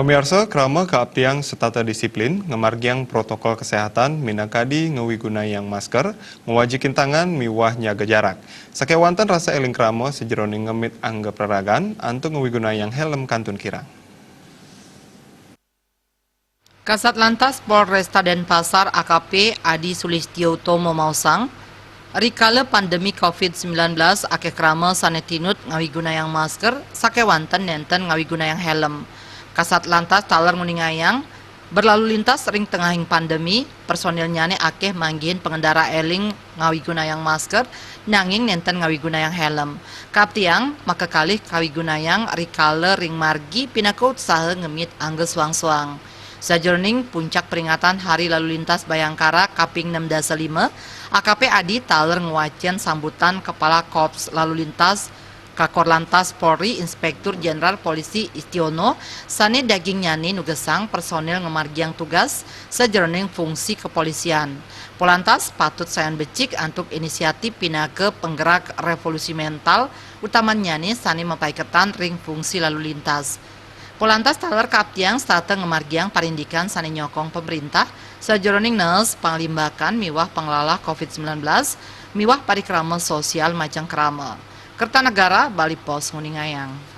Pemirsa, krama kaaptiang setata disiplin, ngemargiang protokol kesehatan, minangkadi ngewigunayang masker, mewajikin tangan, miwah nyaga jarak. Sakewantan rasa eling krama sejeroning ngemit angga peragan, antu ngewigunayang helm kantun kirang. Kasat Lantas Polresta Denpasar AKP Adi Sulistioto Momausang, rikala pandemi COVID-19 ake krama sanetinut ngawigunayang masker, sakewantan nenten ngawigunayang helm. Kasat Lantas taler nguningayang, berlalu lintas ring tengahing pandemi, personilnya ne akeh manggihin pengendara eling ngawigunayang masker, nanging nenten ngawigunayang helm. Kaptiang, maka kalih kawigunayang rikala ring margi pinakut sahe ngemit angge suang-suang. Sajroning puncak peringatan Hari Lalu Lintas Bayangkara Kaping 6-5, AKP Adi taler ngewacen sambutan Kepala Korps Lalu Lintas Kakor-Lantas Polri Inspektur Jenderal Polisi Istiono sane daging nyani nugesang personil ngemargiang tugas sajroning fungsi kepolisian. Polantas patut sayan becik antuk inisiatif pinake penggerak revolusi mental utamanya nih sane mempaiketan ring fungsi lalu lintas. Polantas taler kaptiang stata ngemargiang parindikan sane nyokong pemerintah sajroning nes panglimbakan miwah pengelola COVID-19 miwah parikrama sosial macang krama. Kertanegara Bali Pos Nguningayang.